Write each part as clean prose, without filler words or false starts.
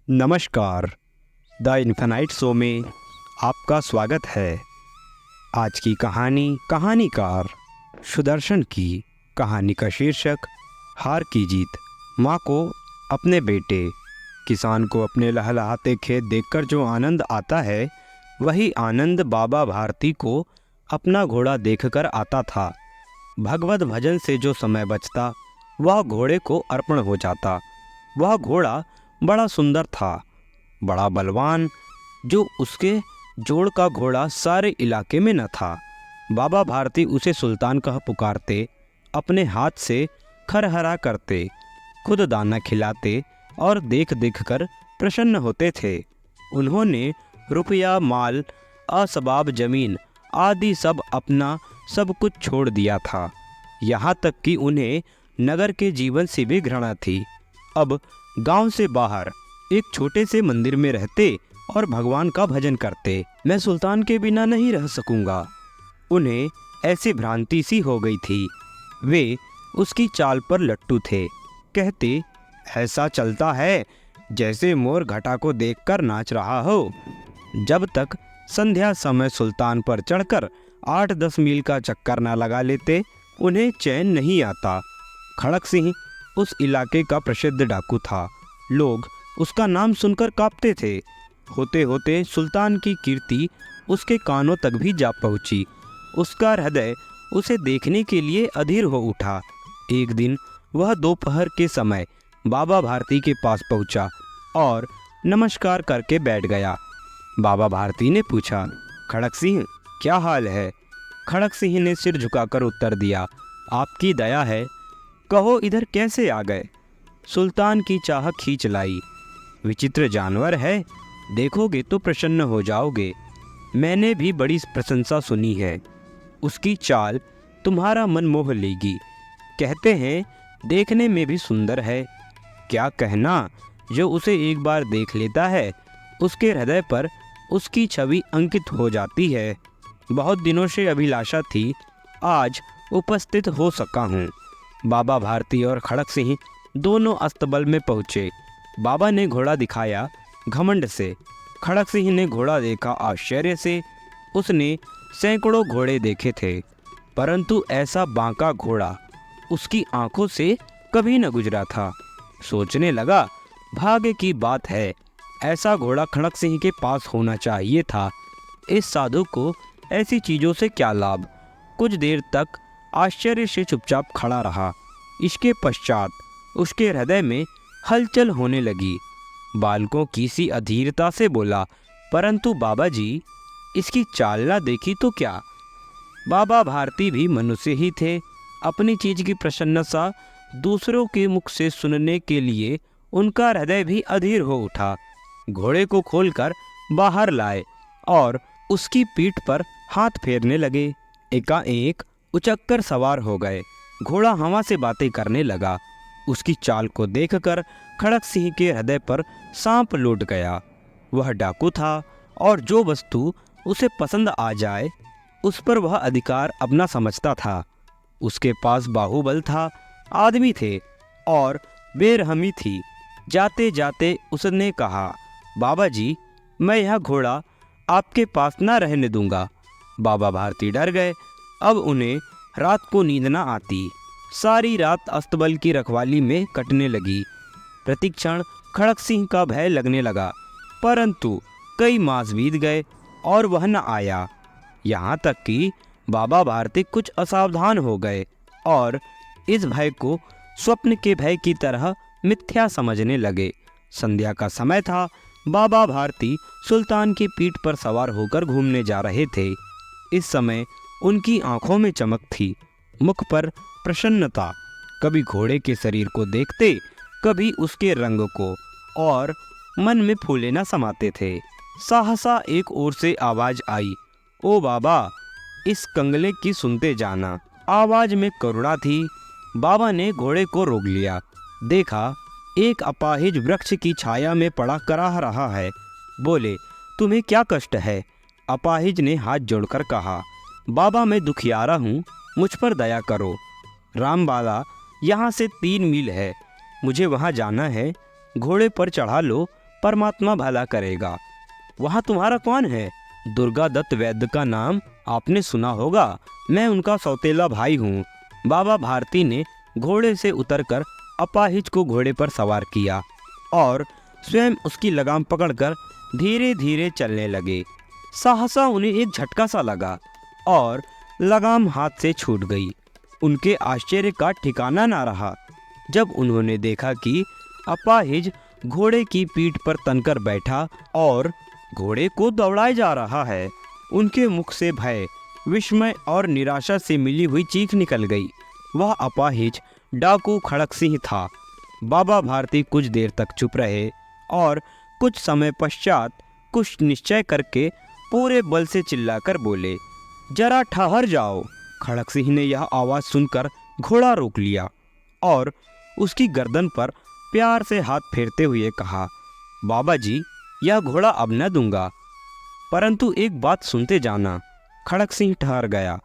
नमस्कार। The infinite show में आपका स्वागत है। आज की कहानी कहानीकार सुदर्शन की। कहानी का शीर्षक हार की जीत। माँ को अपने बेटे किसान को अपने लहलहाते खेत देखकर जो आनंद आता है, वही आनंद बाबा भारती को अपना घोड़ा देखकर आता था। भगवत भजन से जो समय बचता, वह घोड़े को अर्पण हो जाता। वह घोड़ा बड़ा सुंदर था, बड़ा बलवान, जो उसके जोड़ का घोड़ा सारे इलाके में न था। बाबा भारती उसे सुल्तान कह पुकारते, अपने हाथ से खरहरा करते, खुद दाना खिलाते और देख देख कर प्रसन्न होते थे। उन्होंने रुपया, माल, असबाब जमीन आदि सब अपना सब कुछ छोड़ दिया था। यहाँ तक कि उन्हें नगर के जीवन से भी घृणा थी। अब गांव से बाहर एक छोटे से मंदिर में रहते और भगवान का भजन करते। मैं सुल्तान के बिना नहीं रह सकूंगा। उन्हें ऐसी भ्रांति सी हो गई थी। वे उसकी चाल पर लट्टू थे। कहते, ऐसा चलता है जैसे मोर घटा को देखकर नाच रहा हो। जब तक संध्या समय सुल्तान पर चढ़कर 8-10 मील का चक्कर न लगा लेते, उन्हें चैन नहीं आता। खड़क सिंह उस इलाके का प्रसिद्ध डाकू था। लोग उसका नाम सुनकर कांपते थे। होते होते सुल्तान की कीर्ति उसके कानों तक भी जा पहुंची। उसका हृदय उसे देखने के लिए अधीर हो उठा। एक दिन वह दोपहर के समय बाबा भारती के पास पहुंचा और नमस्कार करके बैठ गया। बाबा भारती ने पूछा, खड़क सिंह, क्या हाल है? खड़क सिंह ने सिर झुकाकर उत्तर दिया, आपकी दया है। कहो, इधर कैसे आ गए? सुल्तान की चाह खींच लाई। विचित्र जानवर है, देखोगे तो प्रसन्न हो जाओगे। मैंने भी बड़ी प्रशंसा सुनी है। उसकी चाल तुम्हारा मन मोह लेगी। कहते हैं देखने में भी सुंदर है। क्या कहना, जो उसे एक बार देख लेता है, उसके हृदय पर उसकी छवि अंकित हो जाती है। बहुत दिनों से अभिलाषा थी, आज उपस्थित हो सका हूँ। बाबा भारती और खड़क सिंह दोनों अस्तबल में पहुँचे। बाबा ने घोड़ा दिखाया घमंड से, खड़क सिंह ने घोड़ा देखा आश्चर्य से। उसने सैकड़ों घोड़े देखे थे, परंतु ऐसा बांका घोड़ा उसकी आंखों से कभी न गुजरा था। सोचने लगा, भाग्य की बात है, ऐसा घोड़ा खड़क सिंह के पास होना चाहिए था। इस साधु को ऐसी चीज़ों से क्या लाभ? कुछ देर तक आश्चर्य से चुपचाप खड़ा रहा। इसके पश्चात उसके हृदय में हलचल होने लगी। बालकों की सी अधीरता से बोला, परंतु बाबा जी, इसकी चाल ना देखी तो क्या? बाबा भारती भी मनुष्य ही थे। अपनी चीज की प्रसन्नता दूसरों के मुख से सुनने के लिए उनका हृदय भी अधीर हो उठा। घोड़े को खोलकर बाहर लाए और उसकी पीठ पर हाथ फेरने लगे। एकाएक उचक्कर सवार हो गए। घोड़ा हवा से बातें करने लगा। उसकी चाल को देखकर खड़क सिंह के हृदय पर सांप लौट गया। वह डाकू था और जो वस्तु उसे पसंद आ जाए, उस पर वह अधिकार अपना समझता था। उसके पास बाहुबल था, आदमी थे और बेरहमी थी। जाते जाते उसने कहा, बाबा जी, मैं यह घोड़ा आपके पास ना रहने दूंगा। बाबा भारती डर गए। अब उन्हें रात को नींद न आती। सारी रात अस्तबल की रखवाली में कटने लगी। प्रतिक्षण खड़क सिंह का भय लगने लगा, परंतु कई मास बीत गए और वह न आया। यहाँ तक कि बाबा भारती कुछ असावधान हो गए और इस भय को स्वप्न के भय की तरह मिथ्या समझने लगे। संध्या का समय था। बाबा भारती सुल्तान की पीठ पर सवार होकर घूमने जा रहे थे। इस समय उनकी आंखों में चमक थी, मुख पर प्रसन्नता। कभी घोड़े के शरीर को देखते, कभी उसके रंग को, और मन में फूले न समाते थे। सहसा एक ओर से आवाज आई, ओ बाबा, इस कंगले की सुनते जाना। आवाज में करुणा थी। बाबा ने घोड़े को रोक लिया। देखा, एक अपाहिज वृक्ष की छाया में पड़ा कराह रहा है। बोले, तुम्हें क्या कष्ट है? अपाहिज ने हाथ जोड़कर कहा, बाबा, मैं दुखियारा हूँ, मुझ पर दया करो। रामबाला यहाँ से 3 मील है, मुझे वहाँ जाना है। घोड़े पर चढ़ा लो, परमात्मा भला करेगा। वहाँ तुम्हारा कौन है? दुर्गा दत्त वैद्य का नाम आपने सुना होगा, मैं उनका सौतेला भाई हूँ। बाबा भारती ने घोड़े से उतरकर अपाहिज को घोड़े पर सवार किया और स्वयं उसकी लगाम पकड़कर धीरे धीरे चलने लगे। सहसा उन्हें एक झटका सा लगा और लगाम हाथ से छूट गई। उनके आश्चर्य का ठिकाना ना रहा जब उन्होंने देखा कि अपाहिज घोड़े की पीठ पर तनकर बैठा और घोड़े को दौड़ाए जा रहा है। उनके मुख से भय, विस्मय और निराशा से मिली हुई चीख निकल गई। वह अपाहिज डाकू खड़क सिंह था। बाबा भारती कुछ देर तक चुप रहे और कुछ समय पश्चात कुछ निश्चय करके पूरे बल से चिल्लाकर बोले, जरा ठहर जाओ। खड़क सिंह ने यह आवाज़ सुनकर घोड़ा रोक लिया और उसकी गर्दन पर प्यार से हाथ फेरते हुए कहा, बाबा जी, यह घोड़ा अब न दूंगा, परंतु एक बात सुनते जाना। खड़क सिंह ठहर गया।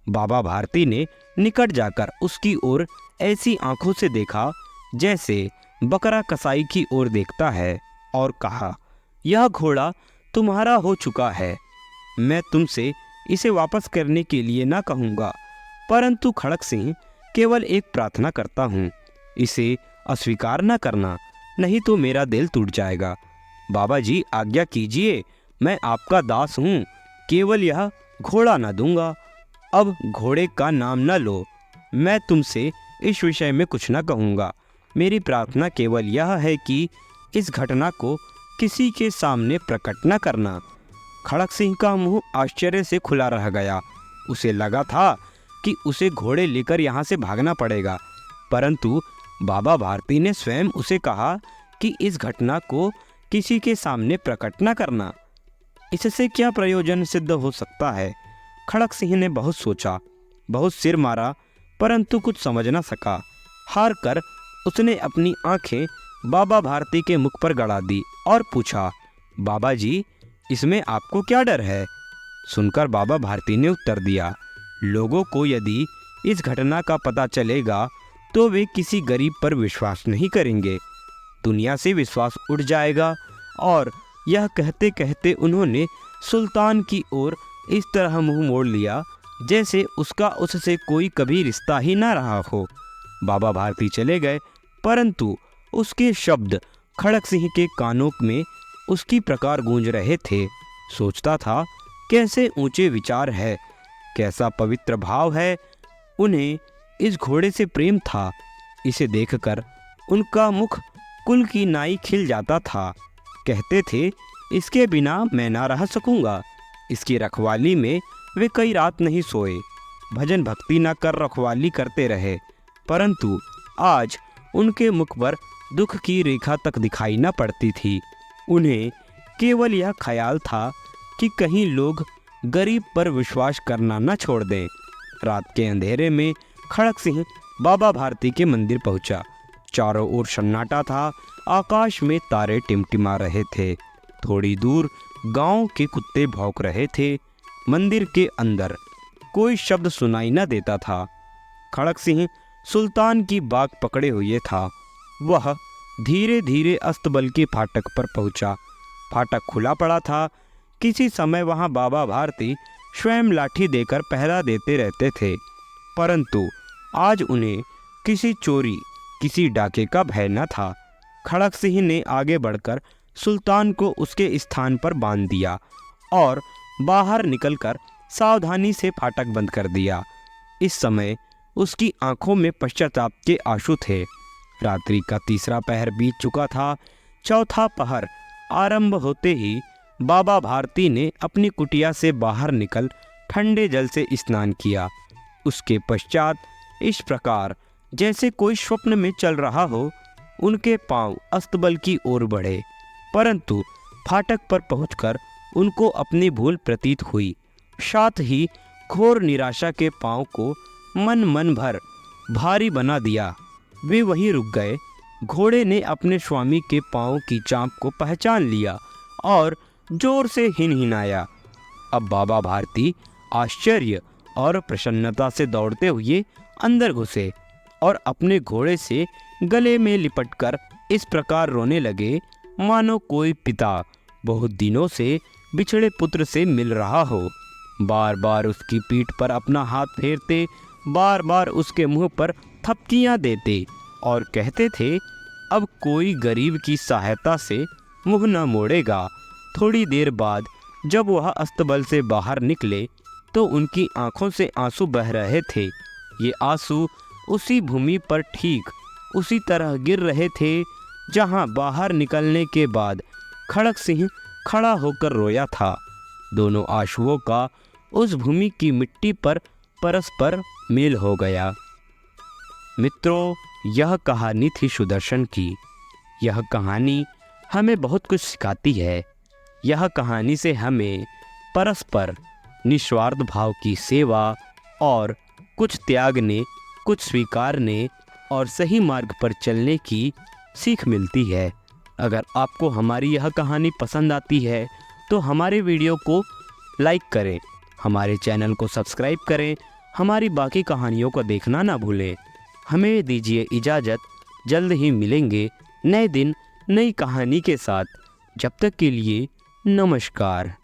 बाबा भारती ने निकट जाकर उसकी ओर ऐसी आंखों से देखा जैसे बकरा कसाई की ओर देखता है और कहा, यह घोड़ा तुम्हारा हो चुका है। मैं तुमसे इसे वापस करने के लिए ना कहूँगा, परंतु खड़क सिंह केवल एक प्रार्थना करता हूँ, इसे अस्वीकार न करना, नहीं तो मेरा दिल टूट जाएगा। बाबा जी आज्ञा कीजिए, मैं आपका दास हूँ, केवल यह घोड़ा न दूंगा। अब घोड़े का नाम न लो, मैं तुमसे इस विषय में कुछ न कहूँगा। मेरी प्रार्थना केवल यह है कि इस घटना को किसी के सामने प्रकट न करना। खड़क सिंह का मुंह आश्चर्य से खुला रह गया। उसे लगा था कि उसे घोड़े लेकर यहाँ से भागना पड़ेगा, परंतु बाबा भारती ने स्वयं उसे कहा कि इस घटना को किसी के सामने प्रकट न करना। इससे क्या प्रयोजन सिद्ध हो सकता है? खड़क सिंह ने बहुत सोचा, बहुत सिर मारा, परंतु कुछ समझ न सका। हार कर उसने अपनी आंखें बाबा भारती के मुख पर गड़ा दी और पूछा, बाबा जी, इसमें आपको क्या डर है? सुनकर बाबा भारती ने उत्तर दिया, लोगों को यदि इस घटना का पता चलेगा तो वे किसी गरीब पर विश्वास नहीं करेंगे, दुनिया से विश्वास उठ जाएगा। और यह कहते कहते उन्होंने सुल्तान की ओर इस तरह मुंह मोड़ लिया जैसे उसका उससे कोई कभी रिश्ता ही ना रहा हो। बाबा भारती चले गए, परंतु उसके शब्द खड़क सिंह के कानों में उसकी प्रकार गूंज रहे थे। सोचता था, कैसे ऊंचे विचार है, कैसा पवित्र भाव है। उन्हें इस घोड़े से प्रेम था। इसे देखकर उनका मुख कुल की नाई खिल जाता था। कहते थे, इसके बिना मैं ना रह सकूंगा। इसकी रखवाली में वे कई रात नहीं सोए, भजन भक्ति न कर रखवाली करते रहे, परंतु आज उनके मुख पर दुख की रेखा तक दिखाई न पड़ती थी। उन्हें केवल यह ख्याल था कि कहीं लोग गरीब पर विश्वास करना न छोड़ दें। रात के अंधेरे में खड़क सिंह बाबा भारती के मंदिर पहुंचा। चारों ओर सन्नाटा था, आकाश में तारे टिमटिमा रहे थे। थोड़ी दूर गांव के कुत्ते भौंक रहे थे। मंदिर के अंदर कोई शब्द सुनाई न देता था। खड़क सिंह सुल्तान की बाग पकड़े हुए था। वह धीरे धीरे अस्तबल के फाटक पर पहुंचा। फाटक खुला पड़ा था। किसी समय वहां बाबा भारती स्वयं लाठी देकर पहरा देते रहते थे, परंतु आज उन्हें किसी चोरी, किसी डाके का भय न था। खड़क सिंह ने आगे बढ़कर सुल्तान को उसके स्थान पर बांध दिया और बाहर निकलकर सावधानी से फाटक बंद कर दिया। इस समय उसकी आंखों में पश्चाताप के आंसू थे। रात्रि का तीसरा पहर बीत चुका था। चौथा पहर आरंभ होते ही बाबा भारती ने अपनी कुटिया से बाहर निकल ठंडे जल से स्नान किया। उसके पश्चात इस प्रकार जैसे कोई स्वप्न में चल रहा हो, उनके पांव अस्तबल की ओर बढ़े, परंतु फाटक पर पहुंचकर उनको अपनी भूल प्रतीत हुई। साथ ही घोर निराशा के पांव को मन भर भारी बना दिया। वे वहीं रुक गए। घोड़े ने अपने स्वामी के पांव की चाँप को पहचान लिया और जोर से हिनहिनाया। अब बाबा भारती आश्चर्य और प्रसन्नता से दौड़ते हुए अंदर घुसे और अपने घोड़े से गले में लिपटकर इस प्रकार रोने लगे, मानो कोई पिता बहुत दिनों से बिछड़े पुत्र से मिल रहा हो। बार बार उसकी पीठ पर अपना हाथ फेरते, बार बार उसके मुंह पर थपकियां देते और कहते थे, अब कोई गरीब की सहायता से मुंह न मोड़ेगा। थोड़ी देर बाद जब वह अस्तबल से बाहर निकले तो उनकी आंखों से आंसू बह रहे थे। ये आंसू उसी भूमि पर ठीक उसी तरह गिर रहे थे जहां बाहर निकलने के बाद खड़क सिंह खड़ा होकर रोया था। दोनों आंसुओं का उस भूमि की मिट्टी पर परस्पर मेल हो गया। मित्रों, यह कहानी थी सुदर्शन की। यह कहानी हमें बहुत कुछ सिखाती है। यह कहानी से हमें परस्पर निस्वार्थ भाव की सेवा और कुछ त्यागने, कुछ स्वीकारने और सही मार्ग पर चलने की सीख मिलती है। अगर आपको हमारी यह कहानी पसंद आती है तो हमारे वीडियो को लाइक करें, हमारे चैनल को सब्सक्राइब करें, हमारी बाकी कहानियों को देखना ना भूलें। हमें दीजिए इजाज़त, जल्द ही मिलेंगे नए दिन नई कहानी के साथ। जब तक के लिए नमस्कार।